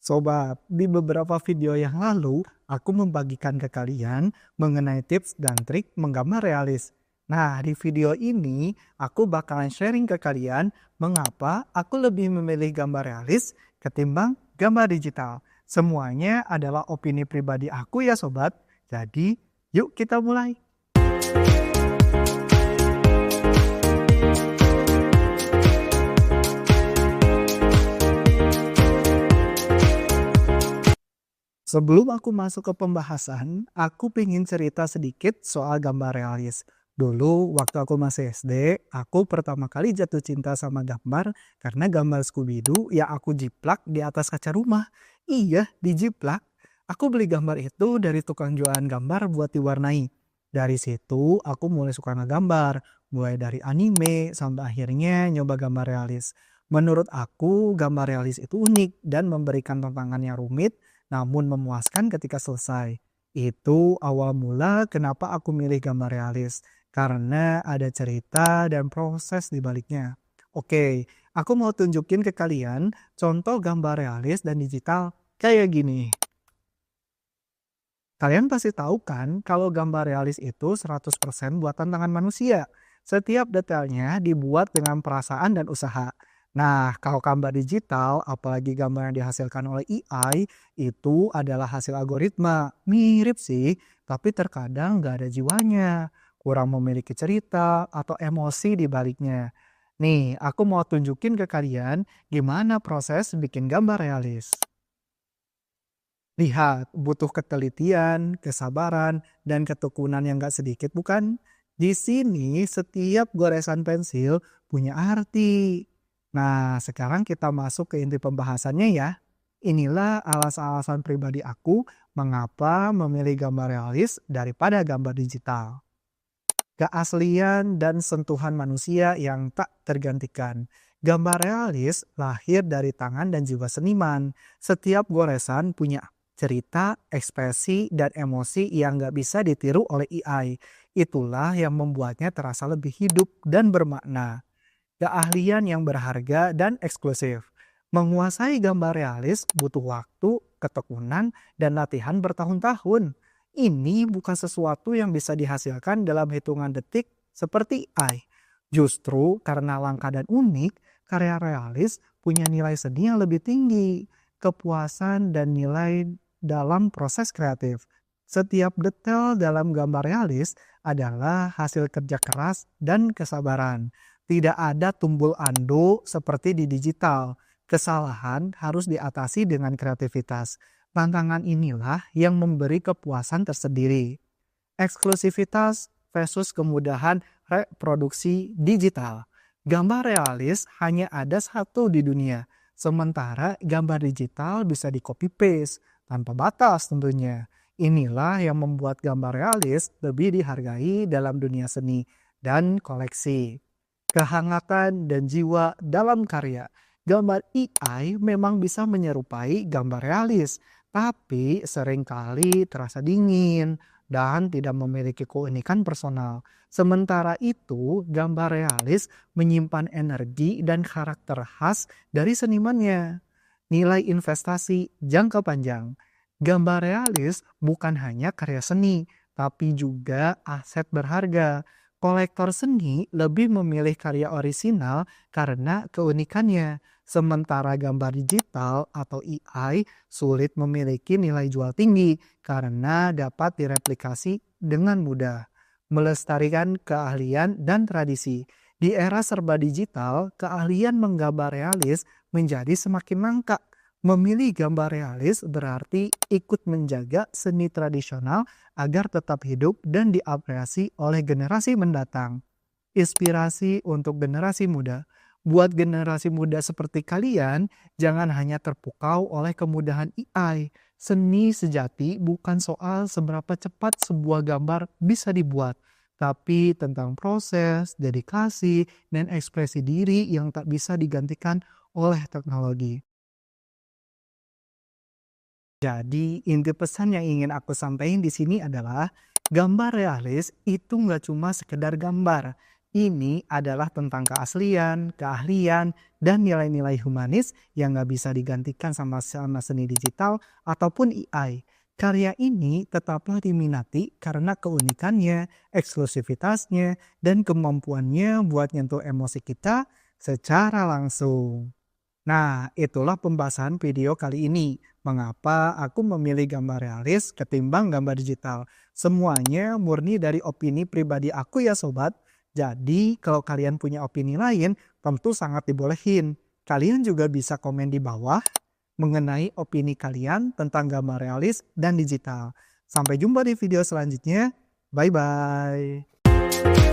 Sobat, di beberapa video yang lalu, aku membagikan ke kalian mengenai tips dan trik menggambar realis. Nah, di video ini, aku bakalan sharing ke kalian mengapa aku lebih memilih gambar realis ketimbang gambar digital. Semuanya adalah opini pribadi aku ya sobat. Jadi, yuk kita mulai. Sebelum aku masuk ke pembahasan, aku pengen cerita sedikit soal gambar realis. Dulu waktu aku masih SD, aku pertama kali jatuh cinta sama gambar karena gambar Scooby-Doo yang aku jiplak di atas kaca rumah. Iya, dijiplak. Aku beli gambar itu dari tukang jualan gambar buat diwarnai. Dari situ aku mulai suka ngegambar, mulai dari anime sampai akhirnya nyoba gambar realis. Menurut aku, gambar realis itu unik dan memberikan tantangan yang rumit namun memuaskan ketika selesai. Itu awal mula kenapa aku milih gambar realis, karena ada cerita dan proses di baliknya. Oke, aku mau tunjukin ke kalian contoh gambar realis dan digital kayak gini. Kalian pasti tahu kan kalau gambar realis itu 100% buatan tangan manusia. Setiap detailnya dibuat dengan perasaan dan usaha. Nah, kalau gambar digital, apalagi gambar yang dihasilkan oleh AI, itu adalah hasil algoritma. Mirip sih, tapi terkadang nggak ada jiwanya. Kurang memiliki cerita atau emosi di baliknya. Nih, aku mau tunjukin ke kalian gimana proses bikin gambar realis. Lihat, butuh ketelitian, kesabaran, dan ketekunan yang gak sedikit bukan? Di sini setiap goresan pensil punya arti. Nah, sekarang kita masuk ke inti pembahasannya ya. Inilah alasan-alasan pribadi aku mengapa memilih gambar realis daripada gambar digital. Keaslian dan sentuhan manusia yang tak tergantikan. Gambar realis lahir dari tangan dan jiwa seniman. Setiap goresan punya cerita, ekspresi, dan emosi yang gak bisa ditiru oleh AI. Itulah yang membuatnya terasa lebih hidup dan bermakna. Keahlian yang berharga dan eksklusif. Menguasai gambar realis butuh waktu, ketekunan, dan latihan bertahun-tahun. Ini bukan sesuatu yang bisa dihasilkan dalam hitungan detik seperti AI. Justru karena langka dan unik, karya realis punya nilai seni yang lebih tinggi, kepuasan dan nilai dalam proses kreatif. Setiap detail dalam gambar realis adalah hasil kerja keras dan kesabaran. Tidak ada tumbul ando seperti di digital. Kesalahan harus diatasi dengan kreativitas. Tantangan inilah yang memberi kepuasan tersendiri. Eksklusivitas versus kemudahan reproduksi digital. Gambar realis hanya ada satu di dunia, sementara gambar digital bisa di copy paste tanpa batas tentunya. Inilah yang membuat gambar realis lebih dihargai dalam dunia seni dan koleksi. Kehangatan dan jiwa dalam karya. Gambar AI memang bisa menyerupai gambar realis, tapi seringkali terasa dingin dan tidak memiliki keunikan personal. Sementara itu, gambar realis menyimpan energi dan karakter khas dari senimannya. Nilai investasi jangka panjang. Gambar realis bukan hanya karya seni, tapi juga aset berharga. Kolektor seni lebih memilih karya orisinal karena keunikannya, sementara gambar digital atau AI sulit memiliki nilai jual tinggi karena dapat direplikasi dengan mudah. Melestarikan keahlian dan tradisi. Di era serba digital, keahlian menggambar realis menjadi semakin langka. Memilih gambar realis berarti ikut menjaga seni tradisional agar tetap hidup dan diapresiasi oleh generasi mendatang. Inspirasi untuk generasi muda. Buat generasi muda seperti kalian, jangan hanya terpukau oleh kemudahan AI. Seni sejati bukan soal seberapa cepat sebuah gambar bisa dibuat, tapi tentang proses, dedikasi, dan ekspresi diri yang tak bisa digantikan oleh teknologi. Jadi inti pesan yang ingin aku sampaikan di sini adalah gambar realis itu nggak cuma sekedar gambar, Ini adalah tentang keaslian, keahlian, dan nilai-nilai humanis yang nggak bisa digantikan sama seni digital ataupun AI. Karya ini tetaplah diminati karena keunikannya, eksklusivitasnya, dan kemampuannya buat nyentuh emosi kita secara langsung. Nah, itulah pembahasan video kali ini. Mengapa aku memilih gambar realis ketimbang gambar digital. Semuanya murni dari opini pribadi aku ya sobat. Jadi, kalau kalian punya opini lain, tentu sangat dibolehin. Kalian juga bisa komen di bawah mengenai opini kalian tentang gambar realis dan digital. Sampai jumpa di video selanjutnya. Bye-bye.